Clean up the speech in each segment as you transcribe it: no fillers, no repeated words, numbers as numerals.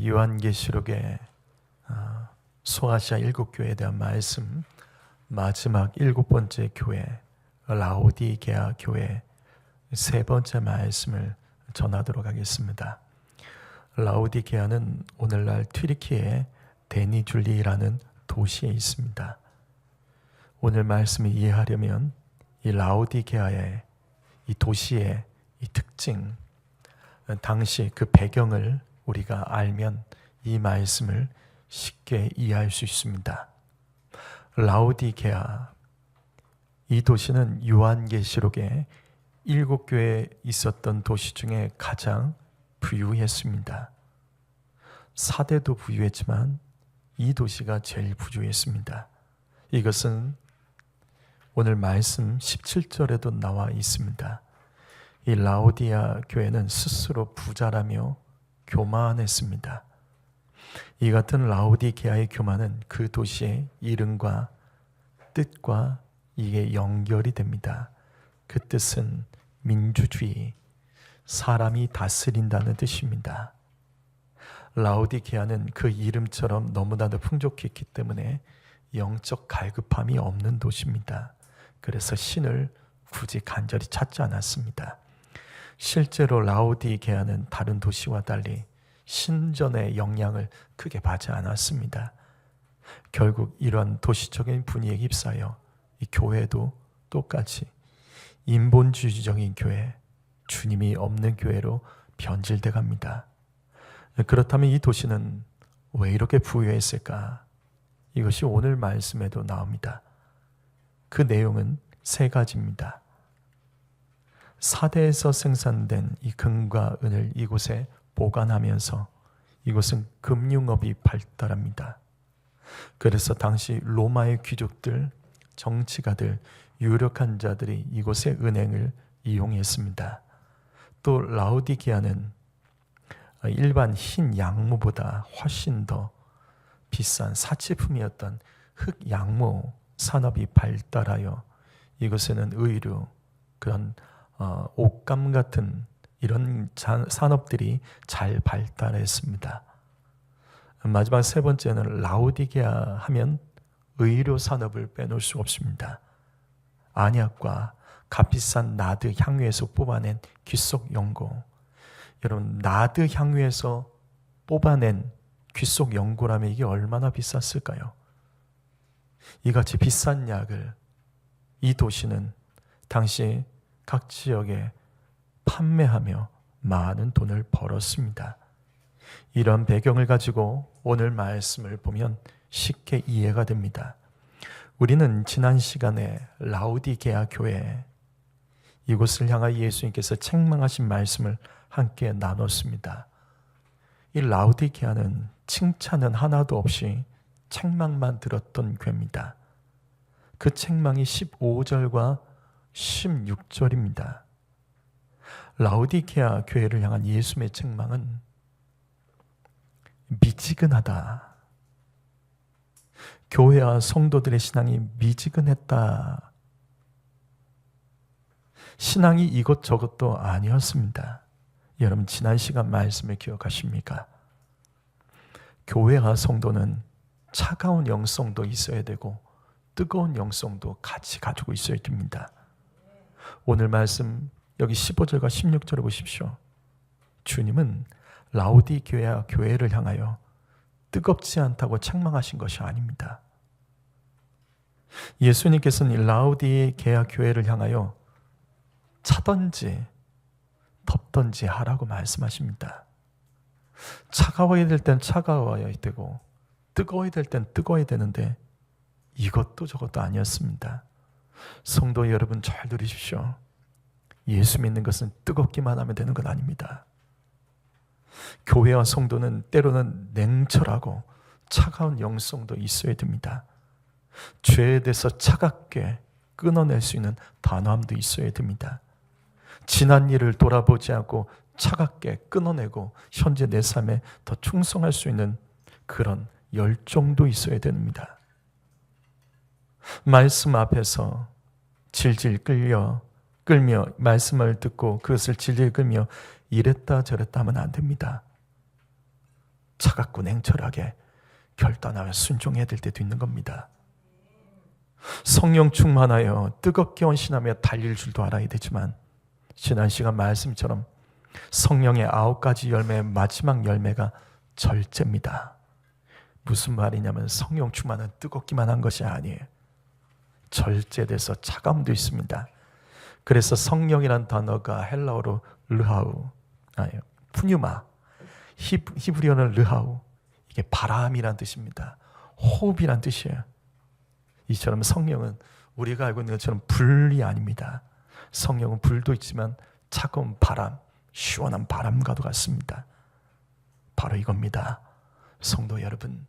요한계시록의 소아시아 7교회에 대한 말씀, 마지막 7번째 교회 라오디게아 교회 3번째 말씀을 전하도록 하겠습니다. 라오디게아는 오늘날 튀르키예의 데니줄리라는 도시에 있습니다. 오늘 말씀을 이해하려면 이 라오디게아의 이 도시의 이 특징, 당시 그 배경을 우리가 알면 이 말씀을 쉽게 이해할 수 있습니다. 라오디게아, 이 도시는 요한계시록에 7교회에 있었던 도시 중에 가장 부유했습니다. 4대도 부유했지만 이 도시가 제일 부유했습니다. 이것은 오늘 말씀 17절에도 나와 있습니다. 이 라오디아 교회는 스스로 부자라며 교만했습니다. 이 같은 라오디게아의 교만은 그 도시의 이름과 뜻과 이게 연결이 됩니다. 그 뜻은 민주주의, 사람이 다스린다는 뜻입니다. 라오디게아는 그 이름처럼 너무나도 풍족했기 때문에 영적 갈급함이 없는 도시입니다. 그래서 신을 굳이 간절히 찾지 않았습니다. 실제로 라오디게아는 다른 도시와 달리 신전의 영향을 크게 받지 않았습니다. 결국 이런 도시적인 분위기에 휩싸여 이 교회도 똑같이 인본주의적인 교회, 주님이 없는 교회로 변질돼 갑니다. 그렇다면 이 도시는 왜 이렇게 부유했을까? 이것이 오늘 말씀에도 나옵니다. 그 내용은 3가지입니다. 사대에서 생산된 이 금과 은을 이곳에 보관하면서 이곳은 금융업이 발달합니다. 그래서 당시 로마의 귀족들, 정치가들, 유력한 자들이 이곳의 은행을 이용했습니다. 또 라오디게아는 일반 흰 양모보다 훨씬 더 비싼 사치품이었던 흑양모 산업이 발달하여 이곳에는 의류, 그런 옷감 같은 이런 산업들이 잘 발달했습니다. 마지막 3번째는 라오디게아 하면 의료 산업을 빼놓을 수 없습니다. 안약과 값비싼 나드 향유에서 뽑아낸 귀속 연고. 여러분, 나드 향유에서 뽑아낸 귀속 연고라면 이게 얼마나 비쌌을까요? 이같이 비싼 약을 이 도시는 당시 각 지역에 판매하며 많은 돈을 벌었습니다. 이런 배경을 가지고 오늘 말씀을 보면 쉽게 이해가 됩니다. 우리는 지난 시간에 라오디게아 교회, 이곳을 향하여 예수님께서 책망하신 말씀을 함께 나눴습니다. 이 라오디게아는 칭찬은 하나도 없이 책망만 들었던 교회입니다. 그 책망이 15절과 16절입니다. 라오디게아 교회를 향한 예수님의 책망은 미지근하다. 교회와 성도들의 신앙이 미지근했다. 신앙이 이것저것도 아니었습니다. 여러분, 지난 시간 말씀을 기억하십니까? 교회와 성도는 차가운 영성도 있어야 되고 뜨거운 영성도 같이 가지고 있어야 됩니다. 오늘 말씀 여기 15절과 16절을 보십시오. 주님은 라오디게아 교회를 향하여 뜨겁지 않다고 책망하신 것이 아닙니다. 예수님께서는 라오디게아 교회를 향하여 차든지 덥든지 하라고 말씀하십니다. 차가워야 될 땐 차가워야 되고 뜨거워야 될 땐 뜨거워야 되는데 이것도 저것도 아니었습니다. 성도 여러분, 잘 들으십시오. 예수 믿는 것은 뜨겁기만 하면 되는 건 아닙니다. 교회와 성도는 때로는 냉철하고 차가운 영성도 있어야 됩니다. 죄에 대해서 차갑게 끊어낼 수 있는 단호함도 있어야 됩니다. 지난 일을 돌아보지 않고 차갑게 끊어내고 현재 내 삶에 더 충성할 수 있는 그런 열정도 있어야 됩니다. 말씀 앞에서 질질 끌며 말씀을 듣고 그것을 질질 끌며 이랬다 저랬다 하면 안 됩니다. 차갑고 냉철하게 결단하며 순종해야 될 때도 있는 겁니다. 성령 충만하여 뜨겁게 헌신하며 달릴 줄도 알아야 되지만 지난 시간 말씀처럼 성령의 9가지 열매의 마지막 열매가 절제입니다. 무슨 말이냐면 성령 충만은 뜨겁기만 한 것이 아니에요. 절제돼서 차가움도 있습니다. 그래서 성령이란 단어가 헬라어로 르하우, 푸뉴마, 히브리어는 르하우, 이게 바람이란 뜻입니다. 호흡이란 뜻이에요. 이처럼 성령은 우리가 알고 있는 것처럼 불이 아닙니다. 성령은 불도 있지만 차가운 바람, 시원한 바람과도 같습니다. 바로 이겁니다. 성도 여러분,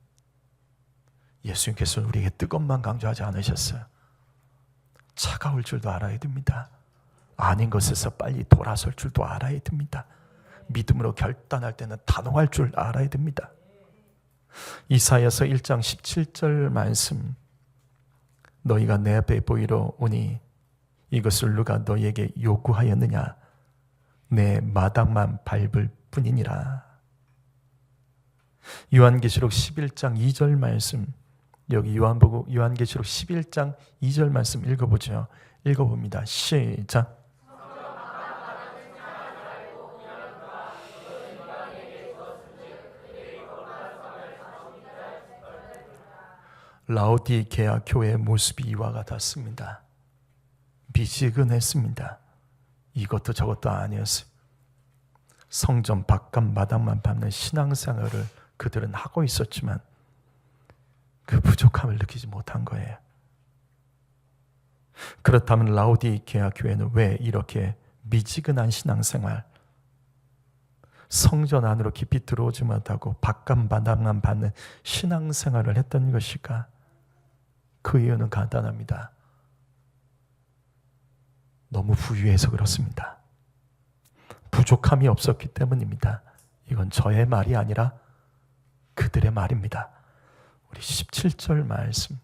예수님께서는 우리에게 뜨겁만 강조하지 않으셨어요. 차가울 줄도 알아야 됩니다. 아닌 것에서 빨리 돌아설 줄도 알아야 됩니다. 믿음으로 결단할 때는 단호할 줄 알아야 됩니다. 이사야서 1장 17절 말씀, 너희가 내 앞에 보이러 오니 이것을 누가 너희에게 요구하였느냐? 내 마당만 밟을 뿐이니라. 요한계시록 11장 2절 말씀, 여기 요한계시록 11장 2절 말씀 읽어보죠. 읽어봅니다. 시작. 라오디게아 교회의 모습이 이와 같았습니다. 미지근했습니다. 이것도 저것도 아니었어요. 성전 바깥 마당만 밟는 신앙생활을 그들은 하고 있었지만 그 부족함을 느끼지 못한 거예요. 그렇다면 라오디게아 교회는 왜 이렇게 미지근한 신앙생활, 성전 안으로 깊이 들어오지 못하고 바깥 마당만 밟는 신앙생활을 했던 것일까? 그 이유는 간단합니다. 너무 부유해서 그렇습니다. 부족함이 없었기 때문입니다. 이건 저의 말이 아니라 그들의 말입니다. 우리 17절 말씀,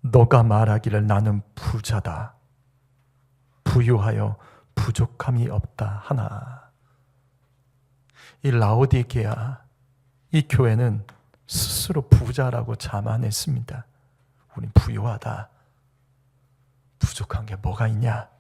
너가 말하기를 나는 부자다, 부유하여 부족함이 없다 하나. 이 라오디게아, 이 교회는 스스로 부자라고 자만했습니다. 우린 부유하다, 부족한 게 뭐가 있냐?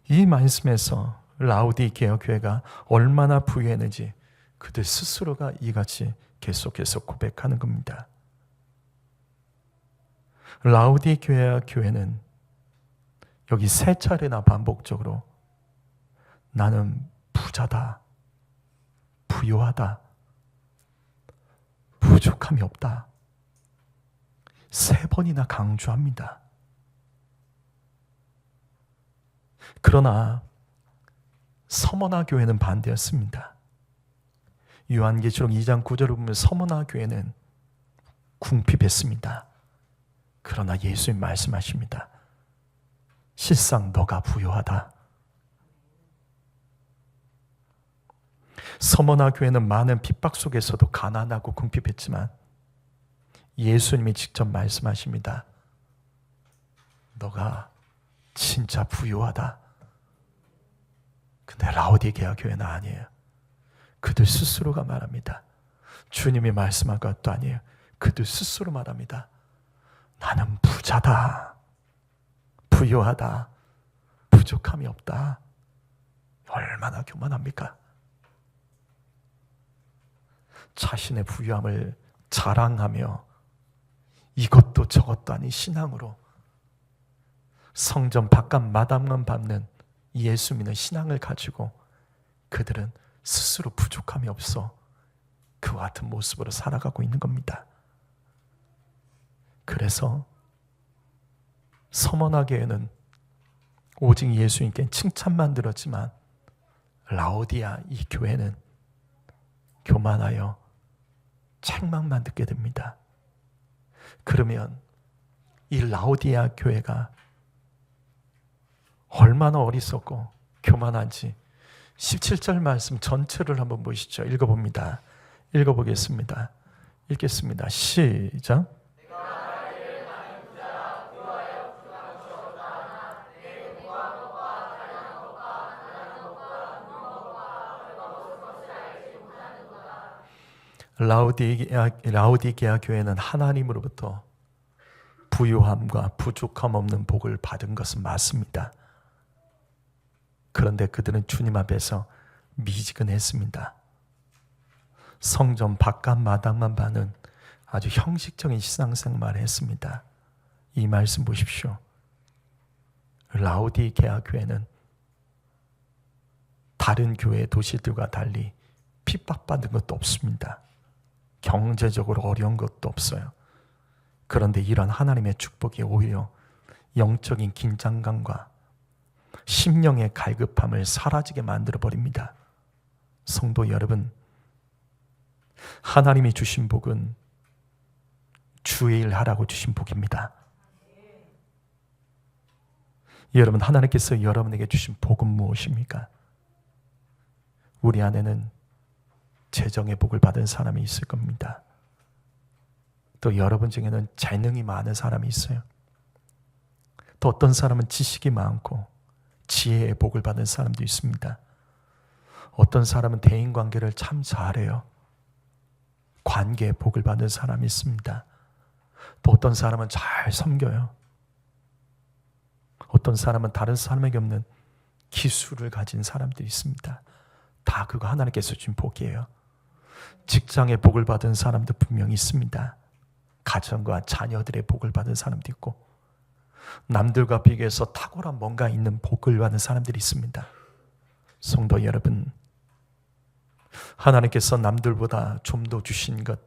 이 말씀에서 라오디게아 교회가 얼마나 부유했는지 그들 스스로가 이같이 계속해서 고백하는 겁니다. 라오디게아 교회는 여기 3차례나 반복적으로 나는 부자다, 부유하다, 부족함이 없다 3번이나 강조합니다. 그러나 서머나 교회는 반대였습니다. 요한계시록 2장 9절을 보면 서머나 교회는 궁핍했습니다. 그러나 예수님 말씀하십니다. 실상 너가 부유하다. 서머나 교회는 많은 핍박 속에서도 가난하고 궁핍했지만 예수님이 직접 말씀하십니다. 너가 진짜 부유하다. 근데 라오디게아 교회는 아니에요. 그들 스스로가 말합니다. 주님이 말씀한 것도 아니에요. 그들 스스로 말합니다. 나는 부자다, 부유하다, 부족함이 없다. 얼마나 교만합니까? 자신의 부유함을 자랑하며 이것도 저것도 아닌 신앙으로 성전 바깥 마당만 밟는 예수 믿는 신앙을 가지고 그들은 스스로 부족함이 없어 그와 같은 모습으로 살아가고 있는 겁니다. 그래서 서머나 교회는 오직 예수님께 칭찬만 들었지만 라오디아 이 교회는 교만하여 책망만 듣게 됩니다. 그러면 이 라오디아 교회가 얼마나 어리석고 교만한지 17절 말씀 전체를 한번 보시죠. 읽어봅니다. 읽어보겠습니다. 읽겠습니다. 시작. 라우디게아 교회는 하나님으로부터 부유함과 부족함 없는 복을 받은 것은 맞습니다. 그런데 그들은 주님 앞에서 미지근했습니다. 성전 바깥 마당만 봐는 아주 형식적인 신앙생활을 했습니다. 이 말씀 보십시오. 라우디게아 교회는 다른 교회 도시들과 달리 핍박받은 것도 없습니다. 경제적으로 어려운 것도 없어요. 그런데 이런 하나님의 축복이 오히려 영적인 긴장감과 심령의 갈급함을 사라지게 만들어버립니다. 성도 여러분, 하나님이 주신 복은 주의 일 하라고 주신 복입니다. 여러분, 하나님께서 여러분에게 주신 복은 무엇입니까? 우리 안에는 재정의 복을 받은 사람이 있을 겁니다. 또 여러분 중에는 재능이 많은 사람이 있어요. 또 어떤 사람은 지식이 많고 지혜의 복을 받은 사람도 있습니다. 어떤 사람은 대인관계를 참 잘해요. 관계의 복을 받은 사람이 있습니다. 또 어떤 사람은 잘 섬겨요. 어떤 사람은 다른 사람에게 없는 기술을 가진 사람도 있습니다. 다 그거 하나님께서 주신 복이에요. 직장의 복을 받은 사람도 분명히 있습니다. 가정과 자녀들의 복을 받은 사람도 있고, 남들과 비교해서 탁월한 뭔가 있는 복을 받는 사람들이 있습니다. 성도 여러분, 하나님께서 남들보다 좀 더 주신 것,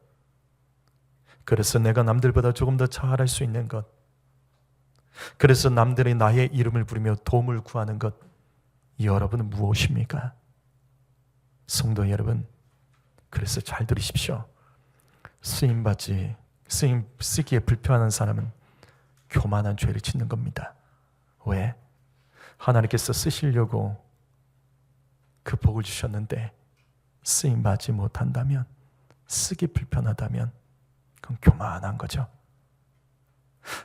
그래서 내가 남들보다 조금 더 잘할 수 있는 것, 그래서 남들이 나의 이름을 부르며 도움을 구하는 것, 여러분은 무엇입니까? 성도 여러분, 그래서 잘 들으십시오. 쓰기에 불편한 사람은 교만한 죄를 짓는 겁니다. 왜? 하나님께서 쓰시려고 그 복을 주셨는데 쓰임받지 못한다면, 쓰기 불편하다면 그건 교만한 거죠.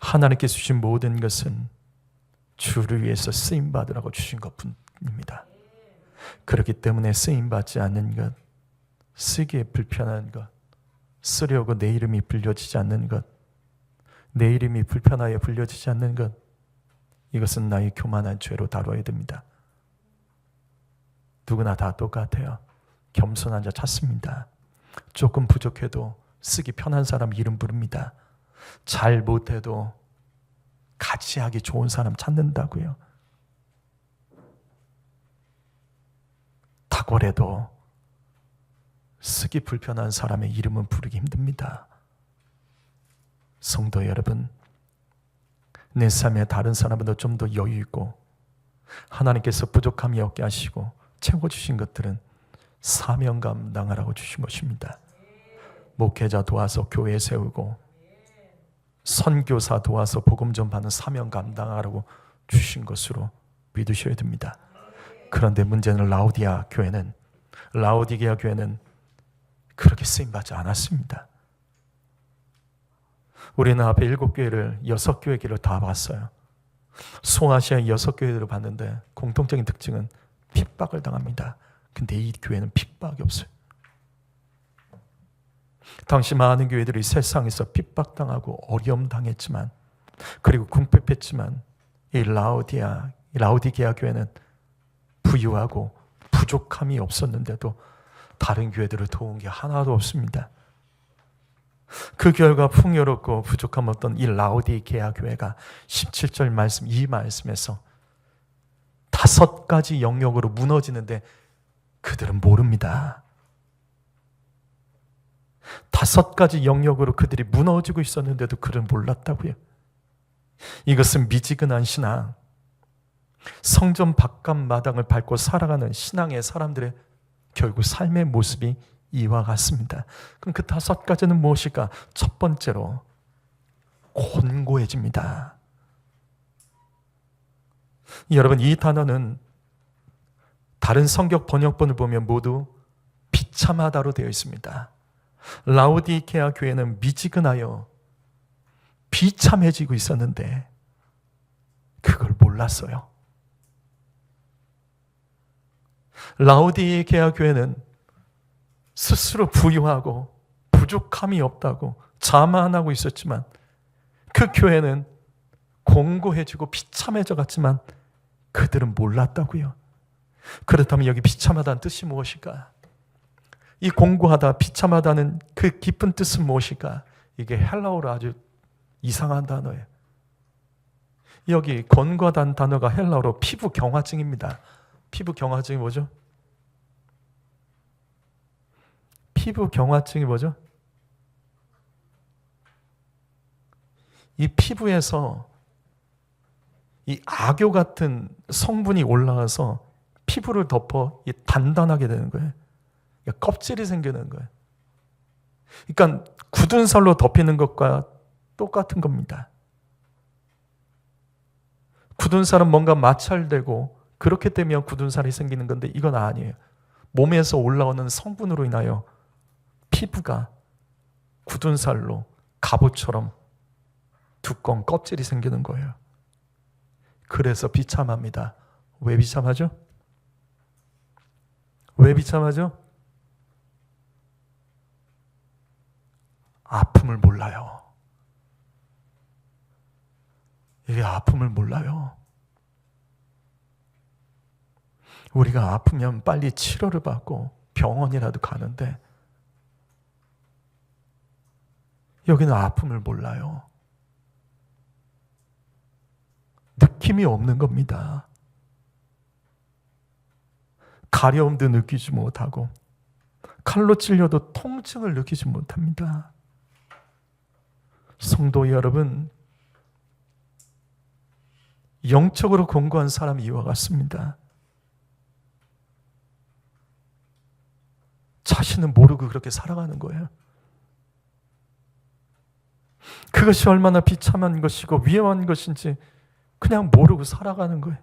하나님께서 주신 모든 것은 주를 위해서 쓰임받으라고 주신 것뿐입니다. 그렇기 때문에 쓰임받지 않는 것, 쓰기에 불편한 것, 쓰려고 내 이름이 불려지지 않는 것, 내 이름이 불편하여 불려지지 않는 것, 이것은 나의 교만한 죄로 다뤄야 됩니다. 누구나 다 똑같아요. 겸손한 자 찾습니다. 조금 부족해도 쓰기 편한 사람 이름 부릅니다. 잘 못해도 같이 하기 좋은 사람 찾는다고요. 탁월해도 쓰기 불편한 사람의 이름은 부르기 힘듭니다. 성도 여러분, 내 삶에 다른 사람보다 좀 더 여유 있고 하나님께서 부족함이 없게 하시고 채워주신 것들은 사명 감당하라고 주신 것입니다. 목회자 도와서 교회 세우고 선교사 도와서 복음 전파하는 사명 감당하라고 주신 것으로 믿으셔야 됩니다. 그런데 문제는 라우디게아 교회는 그렇게 쓰임받지 않았습니다. 우리는 앞에 7교회를 6교회를 다 봤어요. 소아시아 6교회를 봤는데 공통적인 특징은 핍박을 당합니다. 근데 이 교회는 핍박이 없어요. 당시 많은 교회들이 세상에서 핍박당하고 어려움 당했지만, 그리고 궁핍했지만, 이 라우디게아 교회는 부유하고 부족함이 없었는데도 다른 교회들을 도운 게 하나도 없습니다. 그 결과 풍요롭고 부족함 없던 이 라우디게아 교회가 17절 말씀, 이 말씀에서 5가지 영역으로 무너지는데 그들은 모릅니다. 5가지 영역으로 그들이 무너지고 있었는데도 그들은 몰랐다고요. 이것은 미지근한 신앙, 성전 바깥 마당을 밟고 살아가는 신앙의 사람들의 결국 삶의 모습이 이와 같습니다. 그럼 그 5가지는 무엇일까? 첫 번째로 곤고해집니다. 여러분, 이 단어는 다른 성경 번역본을 보면 모두 비참하다로 되어 있습니다. 라우디게아 교회는 미지근하여 비참해지고 있었는데 그걸 몰랐어요. 라우디게아 교회는 스스로 부유하고 부족함이 없다고 자만하고 있었지만 그 교회는 공고해지고 비참해져 갔지만 그들은 몰랐다고요. 그렇다면 여기 비참하다는 뜻이 무엇일까? 이 공고하다, 비참하다는 그 깊은 뜻은 무엇일까? 이게 헬라어로 아주 이상한 단어예요. 여기 권고하다는 단어가 헬라어로 피부 경화증입니다. 피부 경화증이 뭐죠? 피부 경화증이 뭐죠? 이 피부에서 이 악교 같은 성분이 올라와서 피부를 덮어 단단하게 되는 거예요. 그러니까 껍질이 생기는 거예요. 그러니까 굳은 살로 덮이는 것과 똑같은 겁니다. 굳은 살은 뭔가 마찰되고 그렇게 되면 굳은 살이 생기는 건데 이건 아니에요. 몸에서 올라오는 성분으로 인하여 피부가 굳은 살로 갑옷처럼 두꺼운 껍질이 생기는 거예요. 그래서 비참합니다. 왜 비참하죠? 왜 비참하죠? 아픔을 몰라요. 이게 아픔을 몰라요. 우리가 아프면 빨리 치료를 받고 병원이라도 가는데 여기는 아픔을 몰라요. 느낌이 없는 겁니다. 가려움도 느끼지 못하고 칼로 찔려도 통증을 느끼지 못합니다. 성도 여러분, 영적으로 공고한 사람이 이와 같습니다. 자신은 모르고 그렇게 살아가는 거예요. 그것이 얼마나 비참한 것이고 위험한 것인지 그냥 모르고 살아가는 거예요.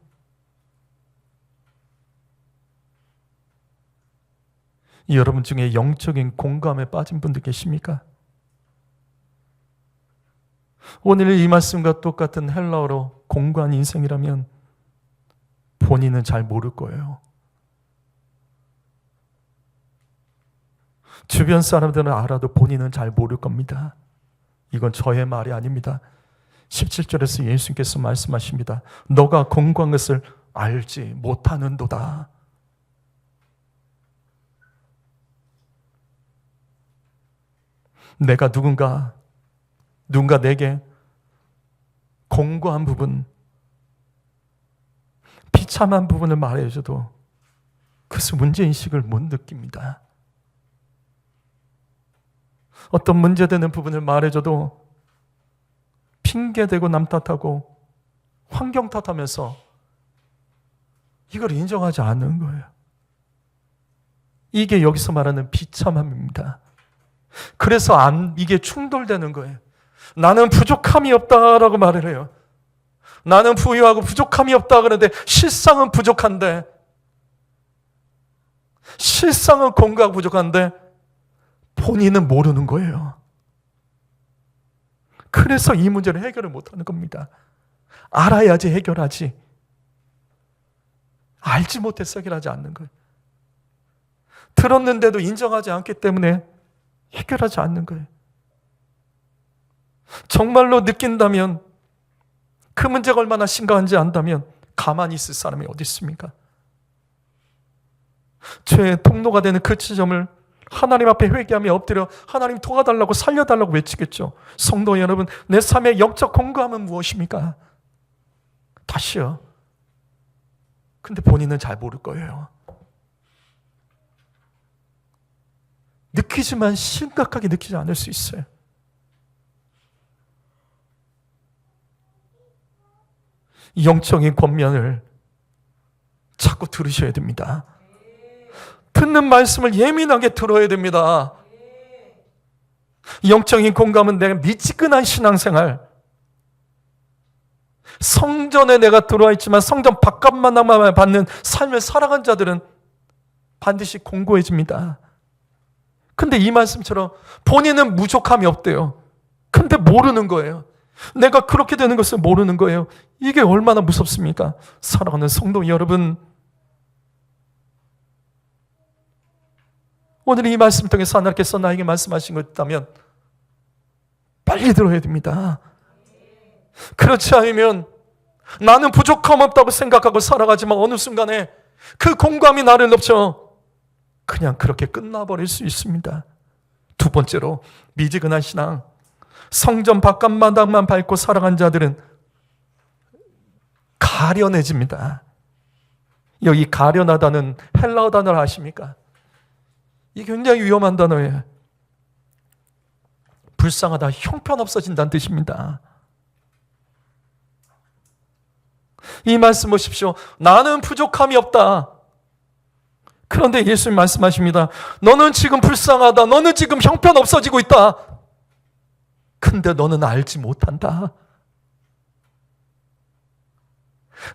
여러분 중에 영적인 공감에 빠진 분들 계십니까? 오늘 이 말씀과 똑같은 헬라어로 공고한 인생이라면 본인은 잘 모를 거예요. 주변 사람들은 알아도 본인은 잘 모를 겁니다. 이건 저의 말이 아닙니다. 17절에서 예수님께서 말씀하십니다. 너가 공고한 것을 알지 못하는도다. 내가 누군가 내게 공고한 부분, 비참한 부분을 말해줘도 그것은 문제인식을 못 느낍니다. 어떤 문제되는 부분을 말해줘도 핑계대고 남 탓하고 환경 탓하면서 이걸 인정하지 않는 거예요. 이게 여기서 말하는 비참함입니다. 그래서 이게 충돌되는 거예요. 나는 부족함이 없다라고 말을 해요. 나는 부유하고 부족함이 없다 그러는데 실상은 부족한데, 실상은 공고하고 부족한데 본인은 모르는 거예요. 그래서 이 문제를 해결을 못하는 겁니다. 알아야지 해결하지. 알지 못해서 해결하지 않는 거예요. 들었는데도 인정하지 않기 때문에 해결하지 않는 거예요. 정말로 느낀다면, 그 문제가 얼마나 심각한지 안다면 가만히 있을 사람이 어디 있습니까? 죄의 통로가 되는 그 지점을 하나님 앞에 회개하며 엎드려 하나님 도와달라고 살려달라고 외치겠죠. 성도 여러분, 내 삶의 영적 공고함은 무엇입니까? 다시요. 근데 본인은 잘 모를 거예요. 느끼지만 심각하게 느끼지 않을 수 있어요. 영적인 권면을 자꾸 들으셔야 됩니다. 듣는 말씀을 예민하게 들어야 됩니다. 영적인 공감은 내가 미지근한 신앙생활, 성전에 내가 들어와 있지만 성전 바깥만만 받는 삶을 살아간 자들은 반드시 공고해집니다. 근데 이 말씀처럼 본인은 부족함이 없대요. 근데 모르는 거예요. 내가 그렇게 되는 것을 모르는 거예요. 이게 얼마나 무섭습니까? 사랑하는 성도 여러분, 오늘 이 말씀 통해서 하나님께서 나에게 말씀하신 것 있다면 빨리 들어야 됩니다. 그렇지 않으면 나는 부족함 없다고 생각하고 살아가지만 어느 순간에 그 공감이 나를 넘쳐 그냥 그렇게 끝나버릴 수 있습니다. 두 번째로 미지근한 신앙, 성전 바깥마당만 밟고 살아간 자들은 가련해집니다. 여기 가련하다는 헬라어 단어를 아십니까? 이게 굉장히 위험한 단어예요. 불쌍하다, 형편없어진다는 뜻입니다. 이 말씀 보십시오. 나는 부족함이 없다. 그런데 예수님 말씀하십니다. 너는 지금 불쌍하다. 너는 지금 형편없어지고 있다. 근데 너는 알지 못한다.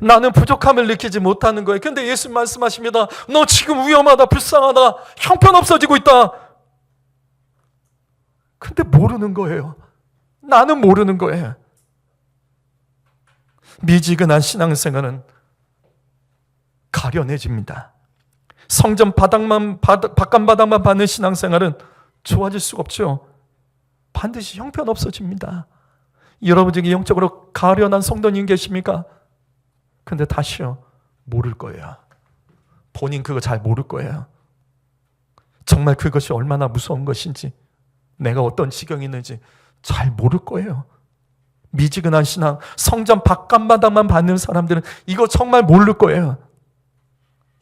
나는 부족함을 느끼지 못하는 거예요. 근데 예수님 말씀하십니다. 너 지금 위험하다, 불쌍하다, 형편없어지고 있다. 근데 모르는 거예요. 나는 모르는 거예요. 미지근한 신앙생활은 가련해집니다. 성전 바깥바닥만 받는 신앙생활은 좋아질 수가 없죠. 반드시 형편없어집니다. 여러분 중에 영적으로 가련한 성도님 계십니까? 근데 다시요, 모를 거예요. 본인 그거 잘 모를 거예요. 정말 그것이 얼마나 무서운 것인지, 내가 어떤 지경이 있는지 잘 모를 거예요. 미지근한 신앙, 성전 바깥마당만 받는 사람들은 이거 정말 모를 거예요.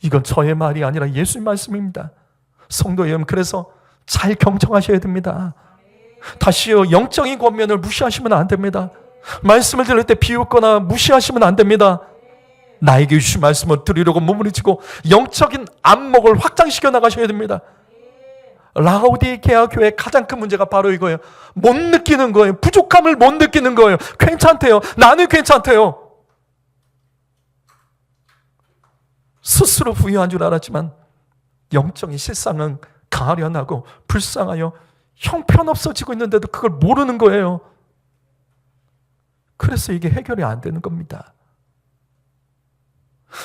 이건 저의 말이 아니라 예수님 말씀입니다. 성도 여러분, 그래서 잘 경청하셔야 됩니다. 다시요, 영적인 권면을 무시하시면 안 됩니다. 말씀을 들을 때 비웃거나 무시하시면 안 됩니다. 나에게 주신 말씀을 들으려고 몸부림치고 영적인 안목을 확장시켜 나가셔야 됩니다. 라오디게아 교회의 가장 큰 문제가 바로 이거예요. 못 느끼는 거예요. 부족함을 못 느끼는 거예요. 괜찮대요. 나는 괜찮대요. 스스로 부유한 줄 알았지만 영적인 실상은 가련하고 불쌍하여 형편없어지고 있는데도 그걸 모르는 거예요. 그래서 이게 해결이 안 되는 겁니다.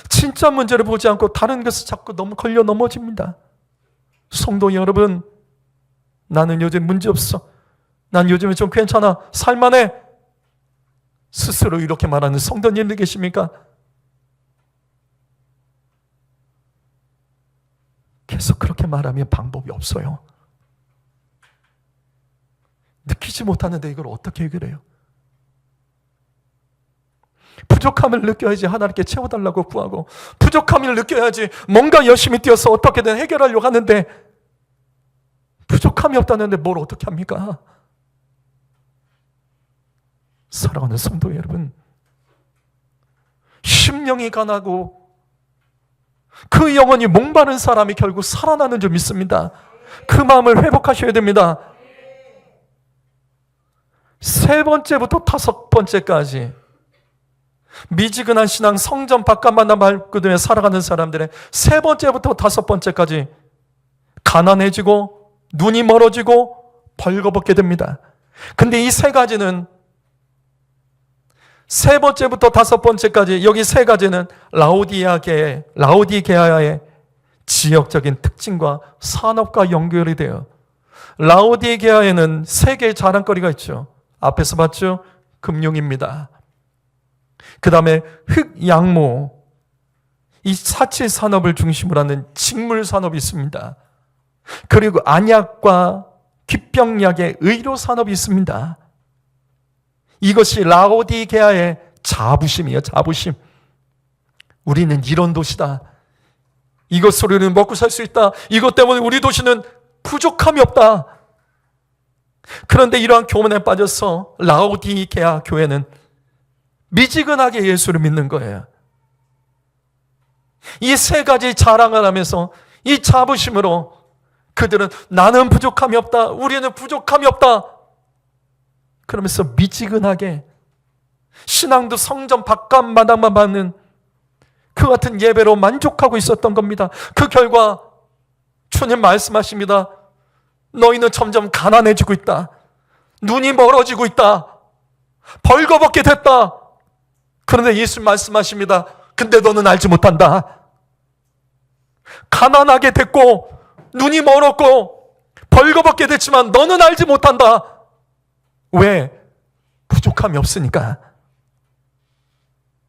진짜 문제를 보지 않고 다른 것을 자꾸 너무 걸려 넘어집니다. 성도 여러분, 나는 요즘 문제 없어. 난 요즘에 좀 괜찮아. 살만해. 스스로 이렇게 말하는 성도님들 계십니까? 계속 그렇게 말하면 방법이 없어요. 느끼지 못하는데 이걸 어떻게 해결해요? 부족함을 느껴야지 하나님께 채워달라고 구하고, 부족함을 느껴야지 뭔가 열심히 뛰어서 어떻게든 해결하려고 하는데 부족함이 없다는데 뭘 어떻게 합니까? 사랑하는 성도 여러분, 심령이 가나고 그 영혼이 목마른 사람이 결국 살아나는 줄 믿습니다. 그 마음을 회복하셔야 됩니다. 세 번째부터 다섯 번째까지 미지근한 신앙, 성전 바깥만 밟고 살아가는 사람들의 세 번째부터 다섯 번째까지 가난해지고 눈이 멀어지고 벌거벗게 됩니다. 근데 이 세 가지는, 세 번째부터 다섯 번째까지, 여기 세 가지는 라오디게아의 지역적인 특징과 산업과 연결이 돼요. 라오디게아에는 세 개의 자랑거리가 있죠. 앞에서 봤죠? 금융입니다. 그 다음에 흙, 양모, 이 사치 산업을 중심으로 하는 직물 산업이 있습니다. 그리고 안약과 귓병약의 의료 산업이 있습니다. 이것이 라오디게아의 자부심이에요. 자부심. 우리는 이런 도시다. 이것으로 우리는 먹고 살 수 있다. 이것 때문에 우리 도시는 부족함이 없다. 그런데 이러한 교만에 빠져서 라오디게아 교회는 미지근하게 예수를 믿는 거예요. 이 세 가지 자랑을 하면서 이 자부심으로 그들은 나는 부족함이 없다. 우리는 부족함이 없다. 그러면서 미지근하게 신앙도 성전 바깥마당만 받는 그 같은 예배로 만족하고 있었던 겁니다. 그 결과 주님 말씀하십니다. 너희는 점점 가난해지고 있다. 눈이 멀어지고 있다. 벌거벗게 됐다. 그런데 예수님 말씀하십니다. 근데 너는 알지 못한다. 가난하게 됐고 눈이 멀었고 벌거벗게 됐지만 너는 알지 못한다. 왜? 부족함이 없으니까.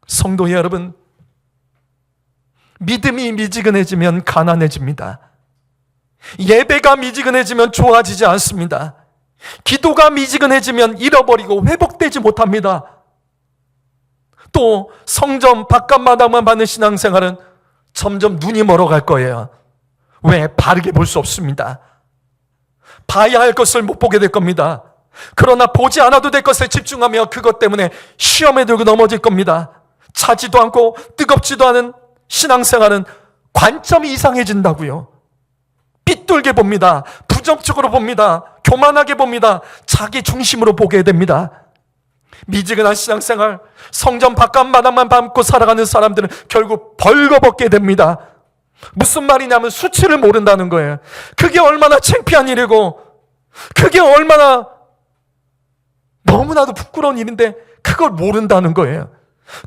성도 여러분, 믿음이 미지근해지면 가난해집니다. 예배가 미지근해지면 좋아지지 않습니다. 기도가 미지근해지면 잃어버리고 회복되지 못합니다. 또 성전 바깥마당만 받는 신앙생활은 점점 눈이 멀어갈 거예요. 왜? 바르게 볼 수 없습니다. 봐야 할 것을 못 보게 될 겁니다. 그러나 보지 않아도 될 것에 집중하며 그것 때문에 시험에 들고 넘어질 겁니다. 차지도 않고 뜨겁지도 않은 신앙생활은 관점이 이상해진다고요. 삐뚤게 봅니다. 부정적으로 봅니다. 교만하게 봅니다. 자기 중심으로 보게 됩니다. 미지근한 신앙생활, 성전 바깥마당만 밟고 살아가는 사람들은 결국 벌거벗게 됩니다. 무슨 말이냐면 수치를 모른다는 거예요. 그게 얼마나 창피한 일이고 그게 얼마나 너무나도 부끄러운 일인데 그걸 모른다는 거예요.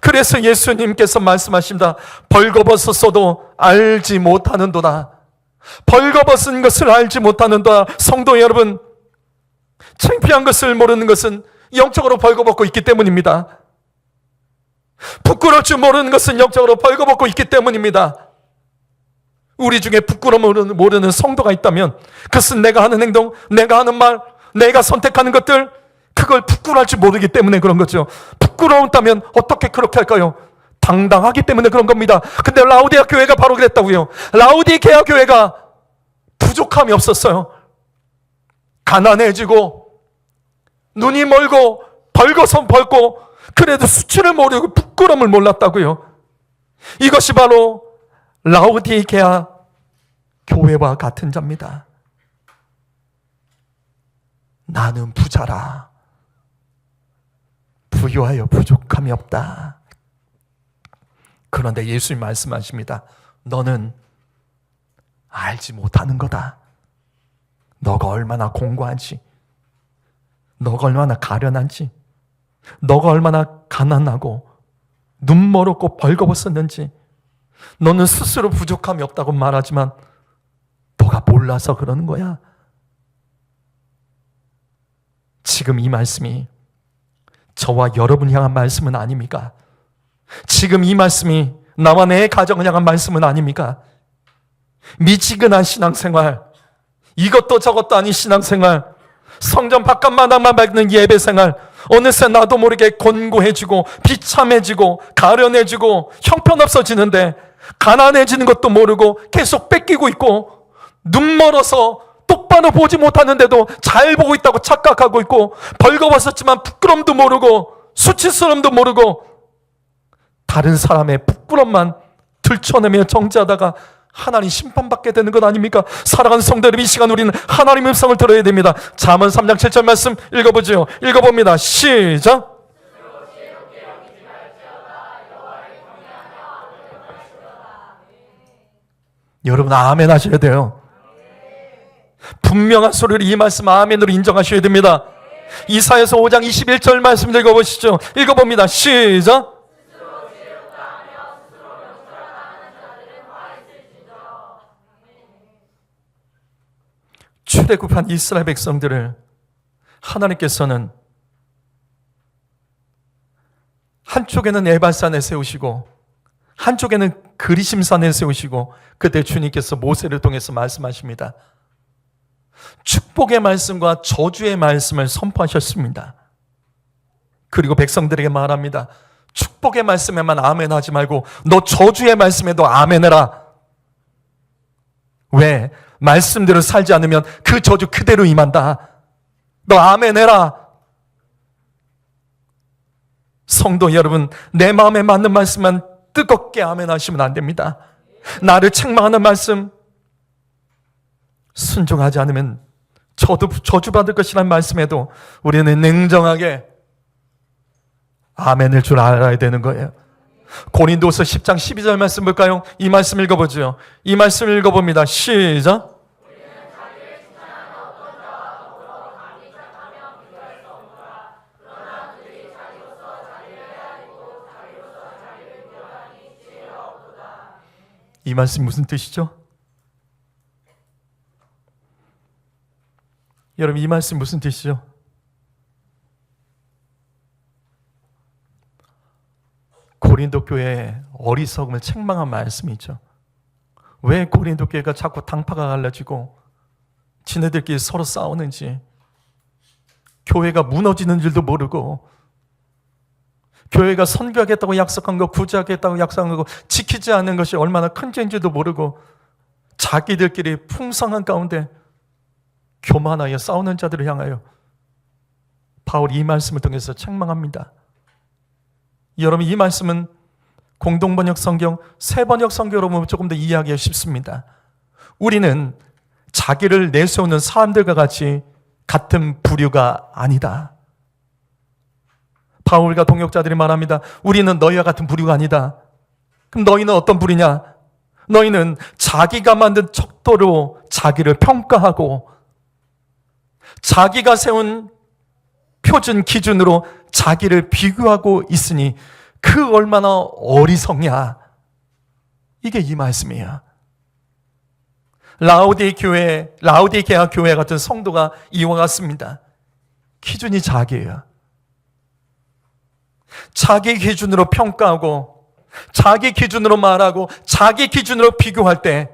그래서 예수님께서 말씀하십니다. 벌거벗었어도 알지 못하는도다. 벌거벗은 것을 알지 못하는도다. 성도 여러분, 창피한 것을 모르는 것은 영적으로 벌거벗고 있기 때문입니다. 부끄러울 줄 모르는 것은 영적으로 벌거벗고 있기 때문입니다. 우리 중에 부끄러움을 모르는 성도가 있다면 그것은 내가 하는 행동, 내가 하는 말, 내가 선택하는 것들, 그걸 부끄러워할 줄 모르기 때문에 그런 거죠. 부끄러웠다면 어떻게 그렇게 할까요? 당당하기 때문에 그런 겁니다. 근데 라오디게아 교회가 바로 그랬다고요. 라오디게아 교회가 부족함이 없었어요. 가난해지고 눈이 멀고 벌거선 벌고 그래도 수치를 모르고 부끄러움을 몰랐다고요. 이것이 바로 라오디게아 교회와 같은 자입니다. 나는 부자라. 부유하여 부족함이 없다. 그런데 예수님 말씀하십니다. 너는 알지 못하는 거다. 너가 얼마나 공고한지, 너가 얼마나 가련한지, 너가 얼마나 가난하고 눈 멀었고 벌거벗었는지, 너는 스스로 부족함이 없다고 말하지만 너가 몰라서 그러는 거야. 지금 이 말씀이 저와 여러분 향한 말씀은 아닙니까? 지금 이 말씀이 나와 내 가정을 향한 말씀은 아닙니까? 미지근한 신앙생활, 이것도 저것도 아닌 신앙생활, 성전 바깥마당만 밟는 예배생활, 어느새 나도 모르게 곤고해지고 비참해지고 가련해지고 형편없어지는데 가난해지는 것도 모르고 계속 뺏기고 있고 눈 멀어서 똑바로 보지 못하는데도 잘 보고 있다고 착각하고 있고 벌거벗었지만 부끄럼도 모르고 수치스러움도 모르고 다른 사람의 부끄럼만 들춰내며 정죄하다가 하나님 심판받게 되는 것 아닙니까? 사랑하는 성도 여러분, 이 시간 우리는 하나님의 음성을 들어야 됩니다. 잠언 3장 7절 말씀 읽어보죠. 읽어봅니다. 시작. 여러분 아멘 하셔야 돼요. 분명한 소리로 이 말씀 아멘으로 인정하셔야 됩니다. 이사야서 5장 21절 말씀 읽어보시죠. 읽어봅니다. 시작. 출애굽한 이스라엘 백성들을 하나님께서는 한쪽에는 에발산에 세우시고 한쪽에는 그리심산에 세우시고 그때 주님께서 모세를 통해서 말씀하십니다. 축복의 말씀과 저주의 말씀을 선포하셨습니다. 그리고 백성들에게 말합니다. 축복의 말씀에만 아멘하지 말고 너 저주의 말씀에도 아멘해라. 왜? 말씀대로 살지 않으면 그 저주 그대로 임한다. 너 아멘해라. 성도 여러분, 내 마음에 맞는 말씀만 뜨겁게 아멘하시면 안 됩니다. 나를 책망하는 말씀 순종하지 않으면 저도 저주받을 것이라는 말씀에도 우리는 냉정하게 아멘을 줄 알아야 되는 거예요. 고린도서 10장 12절 말씀 볼까요? 이 말씀 읽어보죠. 이 말씀 읽어봅니다. 시작. 이 말씀 무슨 뜻이죠? 여러분, 이 말씀 무슨 뜻이죠? 고린도 교회의 어리석음을 책망한 말씀이죠. 왜 고린도 교회가 자꾸 당파가 갈라지고 지네들끼리 서로 싸우는지, 교회가 무너지는 줄도 모르고, 교회가 선교하겠다고 약속한 거, 구제하겠다고 약속한 거 지키지 않는 것이 얼마나 큰 죄인지도 모르고 자기들끼리 풍성한 가운데 교만하여 싸우는 자들을 향하여 바울이 이 말씀을 통해서 책망합니다. 여러분, 이 말씀은 공동번역 성경, 새번역 성경으로 보면 조금 더 이해하기가 쉽습니다. 우리는 자기를 내세우는 사람들과 같이 같은 부류가 아니다. 바울과 동역자들이 말합니다. 우리는 너희와 같은 부류가 아니다. 그럼 너희는 어떤 부류냐? 너희는 자기가 만든 척도로 자기를 평가하고 자기가 세운 표준 기준으로 자기를 비교하고 있으니 그 얼마나 어리석냐. 이게 이 말씀이에요. 라오디게아 교회 같은 성도가 이와 같습니다. 기준이 자기예요. 자기 기준으로 평가하고 자기 기준으로 말하고 자기 기준으로 비교할 때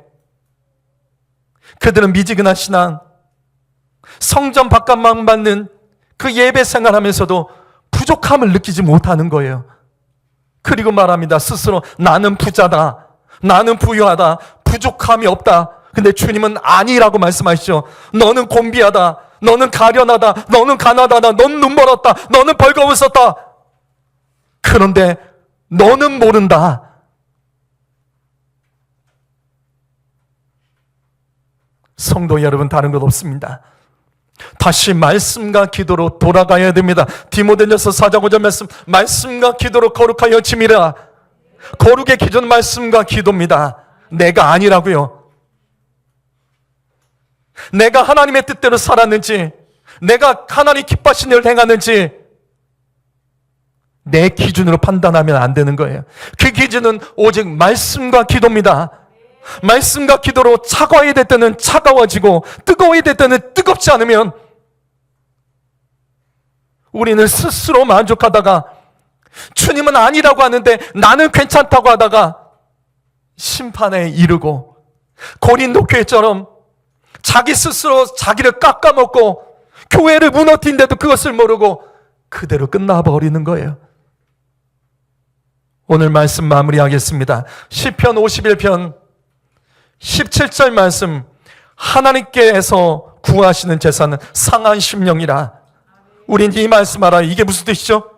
그들은 미지근한 신앙, 성전 바깥만 받는 그 예배 생활하면서도 부족함을 느끼지 못하는 거예요. 그리고 말합니다. 스스로 나는 부자다, 나는 부유하다, 부족함이 없다. 근데 주님은 아니라고 말씀하시죠. 너는 곤비하다, 너는 가련하다, 너는 가난하다, 너는 눈멀었다, 너는 벌거벗었다. 그런데 너는 모른다. 성도 여러분, 다른 것 없습니다. 다시 말씀과 기도로 돌아가야 됩니다. 디모데전서 4장 5절 말씀과 기도로 거룩하여 지미라. 거룩의 기준 말씀과 기도입니다. 내가 아니라고요. 내가 하나님의 뜻대로 살았는지, 내가 하나님 기뻐하신 일을 행하는지 내 기준으로 판단하면 안 되는 거예요. 그 기준은 오직 말씀과 기도입니다. 말씀과 기도로 차가워야 될 때는 차가워지고 뜨거워야 될 때는 뜨겁지 않으면 우리는 스스로 만족하다가 주님은 아니라고 하는데 나는 괜찮다고 하다가 심판에 이르고 고린도 교회처럼 자기 스스로 자기를 깎아먹고 교회를 무너뜨린데도 그것을 모르고 그대로 끝나버리는 거예요. 오늘 말씀 마무리하겠습니다. 시편 51편 17절 말씀, 하나님께서 구하시는 제사는 상한 심령이라. 우린 이 말씀 알아요. 이게 무슨 뜻이죠?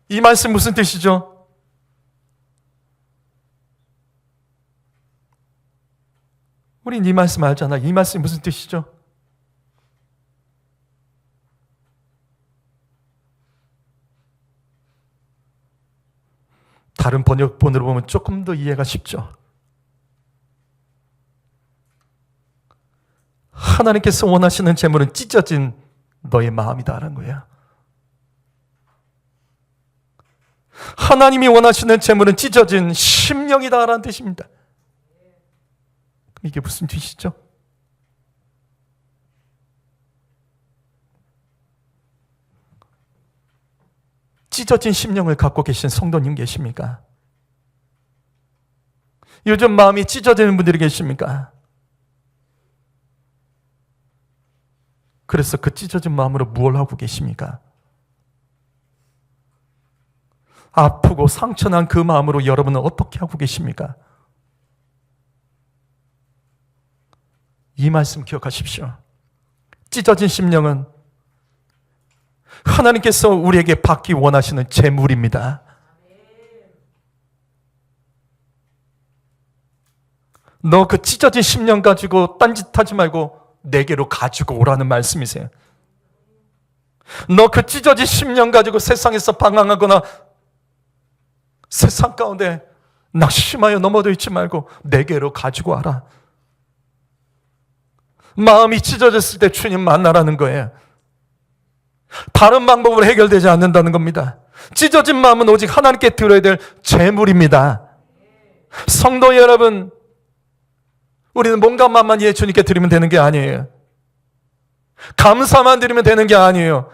이 말씀 무슨 뜻이죠? 우린 이 말씀 알잖아. 이 말씀 무슨 뜻이죠? 다른 번역본으로 보면 조금 더 이해가 쉽죠. 하나님께서 원하시는 재물은 찢어진 너의 마음이다라는 거야. 하나님이 원하시는 재물은 찢어진 심령이다라는 뜻입니다. 이게 무슨 뜻이죠? 찢어진 심령을 갖고 계신 성도님 계십니까? 요즘 마음이 찢어지는 분들이 계십니까? 그래서 그 찢어진 마음으로 무엇을 하고 계십니까? 아프고 상처난 그 마음으로 여러분은 어떻게 하고 계십니까? 이 말씀 기억하십시오. 찢어진 심령은 하나님께서 우리에게 받기 원하시는 재물입니다. 너 그 찢어진 심령 가지고 딴짓하지 말고 내게로 가지고 오라는 말씀이세요. 너 그 찢어진 심령 가지고 세상에서 방황하거나 세상 가운데 낙심하여 넘어져 있지 말고 내게로 가지고 와라. 마음이 찢어졌을 때 주님 만나라는 거예요. 다른 방법으로 해결되지 않는다는 겁니다. 찢어진 마음은 오직 하나님께 드려야 될 재물입니다. 성도 여러분, 우리는 몸과 마음만 주님께 드리면 되는 게 아니에요. 감사만 드리면 되는 게 아니에요.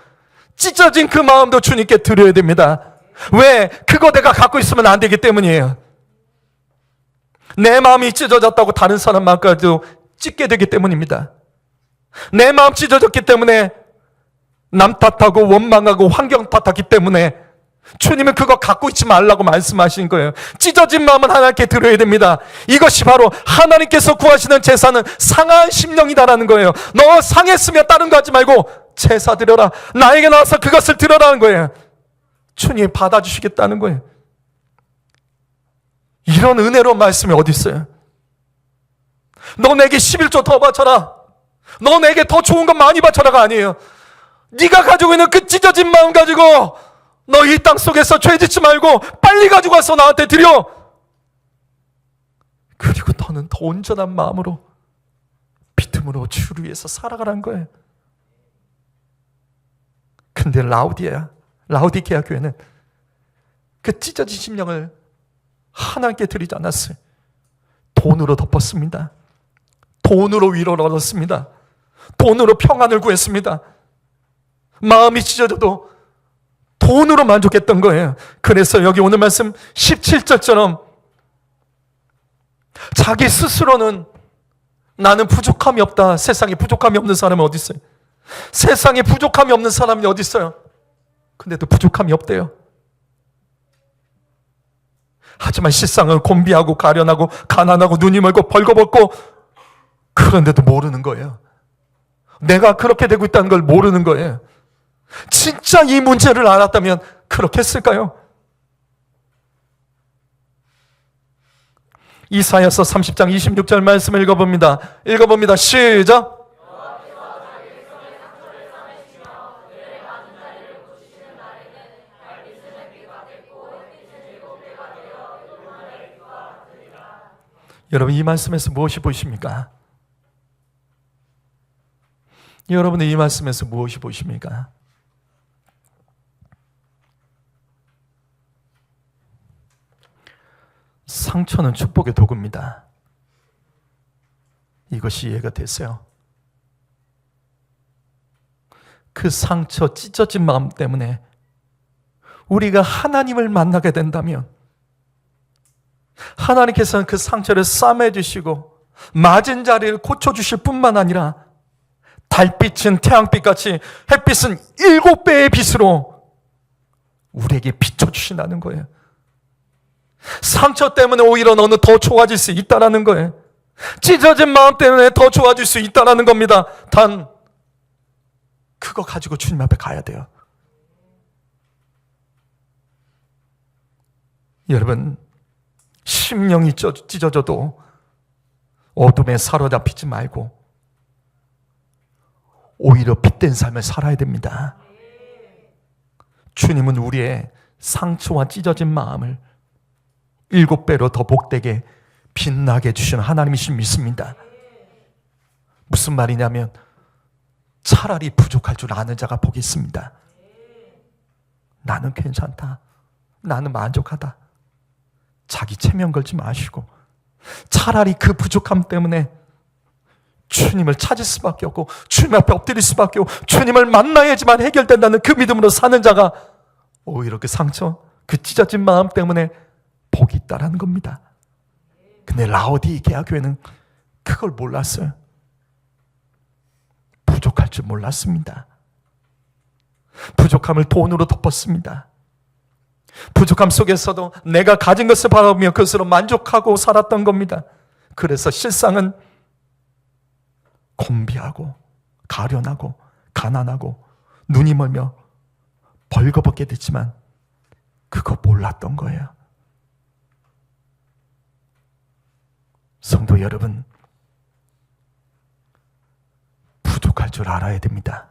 찢어진 그 마음도 주님께 드려야 됩니다. 왜? 그거 내가 갖고 있으면 안 되기 때문이에요. 내 마음이 찢어졌다고 다른 사람 마음까지도 찢게 되기 때문입니다. 내 마음 찢어졌기 때문에 남 탓하고 원망하고 환경 탓하기 때문에 주님은 그거 갖고 있지 말라고 말씀하신 거예요. 찢어진 마음은 하나님께 드려야 됩니다. 이것이 바로 하나님께서 구하시는 제사는 상한 심령이다라는 거예요. 너 상했으면 다른 거 하지 말고 제사 드려라. 나에게 나와서 그것을 드려라는 거예요. 주님이 받아주시겠다는 거예요. 이런 은혜로운 말씀이 어디 있어요? 너 내게 11조 더 바쳐라. 너 내게 더 좋은 것 많이 바쳐라가 아니에요. 네가 가지고 있는 그 찢어진 마음 가지고 너 이 땅 속에서 죄 짓지 말고 빨리 가지고 와서 나한테 드려. 그리고 너는 더 온전한 마음으로 믿음으로 주를 위해서 살아가라는 거예요. 근데 라우디게아 교회는 그 찢어진 심령을 하나님께 드리지 않았어요. 돈으로 덮었습니다. 돈으로 위로를 얻었습니다. 돈으로 평안을 구했습니다. 마음이 찢어져도 돈으로 만족했던 거예요. 그래서 여기 오늘 말씀 17절처럼 자기 스스로는 나는 부족함이 없다. 세상에 부족함이 없는 사람은 어디 있어요? 세상에 부족함이 없는 사람이 어디 있어요? 근데도 부족함이 없대요. 하지만 실상은 곤비하고 가련하고 가난하고 눈이 멀고 벌거벗고 그런데도 모르는 거예요. 내가 그렇게 되고 있다는 걸 모르는 거예요. 진짜 이 문제를 알았다면 그렇게 했을까요? 이사야서 30장 26절 말씀을 읽어봅니다. 시작. 여러분, 이 말씀에서 무엇이 보이십니까? 여러분은 이 말씀에서 무엇이 보이십니까? 상처는 축복의 도구입니다. 이것이 이해가 됐어요. 그 상처, 찢어진 마음 때문에 우리가 하나님을 만나게 된다면 하나님께서는 그 상처를 싸매주시고 맞은 자리를 고쳐주실 뿐만 아니라 달빛은 태양빛같이 햇빛은 7배의 빛으로 우리에게 비춰주신다는 거예요. 상처 때문에 오히려 너는 더 좋아질 수 있다는 거예요. 찢어진 마음 때문에 더 좋아질 수 있다는 겁니다. 단 그거 가지고 주님 앞에 가야 돼요. 여러분, 심령이 찢어져도 어둠에 사로잡히지 말고 오히려 빛된 삶을 살아야 됩니다. 주님은 우리의 상처와 찢어진 마음을 7배로 더 복되게 빛나게 해주시는 하나님이신 믿습니다. 무슨 말이냐면 차라리 부족할 줄 아는 자가 복이 있습니다. 나는 괜찮다. 나는 만족하다. 자기 체면 걸지 마시고 차라리 그 부족함 때문에 주님을 찾을 수밖에 없고 주님 앞에 엎드릴 수밖에 없고 주님을 만나야지만 해결된다는 그 믿음으로 사는 자가 오히려 그 상처, 그 찢어진 마음 때문에 복이 있다라는 겁니다. 근데 라오디게아 교회는 그걸 몰랐어요. 부족할 줄 몰랐습니다. 부족함을 돈으로 덮었습니다. 부족함 속에서도 내가 가진 것을 바라보며 그것으로 만족하고 살았던 겁니다. 그래서 실상은 곤비하고 가련하고 가난하고 눈이 멀며 벌거벗게 됐지만 그거 몰랐던 거예요. 성도 여러분, 부족할 줄 알아야 됩니다.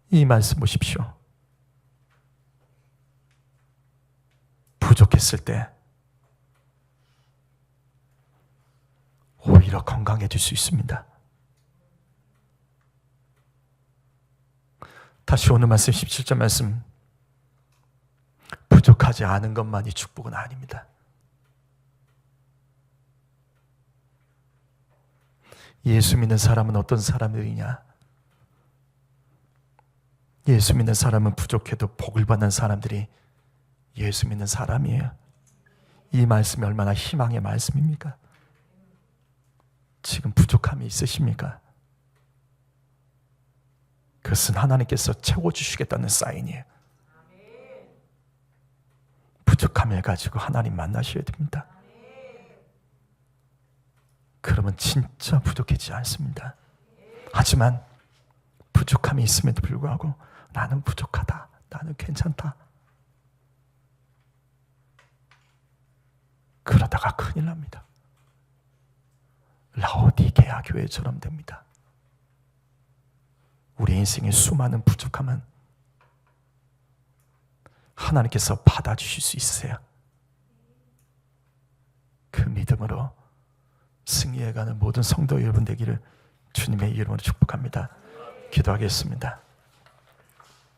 이 말씀 보십시오. 부족했을 때 오히려 건강해질 수 있습니다. 다시 오늘 말씀 17절 말씀, 부족하지 않은 것만이 축복은 아닙니다. 예수 믿는 사람은 어떤 사람들이냐? 예수 믿는 사람은 부족해도 복을 받는 사람들이 예수 믿는 사람이에요. 이 말씀이 얼마나 희망의 말씀입니까? 지금 부족함이 있으십니까? 그것은 하나님께서 채워주시겠다는 사인이에요. 부족함을 가지고 하나님 만나셔야 됩니다. 그러면 진짜 부족해지지 않습니다. 하지만 부족함이 있음에도 불구하고 나는 부족하다, 나는 괜찮다, 그러다가 큰일 납니다. 라오디게아 교회처럼 됩니다. 우리 인생의 수많은 부족함은 하나님께서 받아주실 수 있으세요. 그 믿음으로 승리해가는 모든 성도 여러분 되기를 주님의 이름으로 축복합니다. 기도하겠습니다.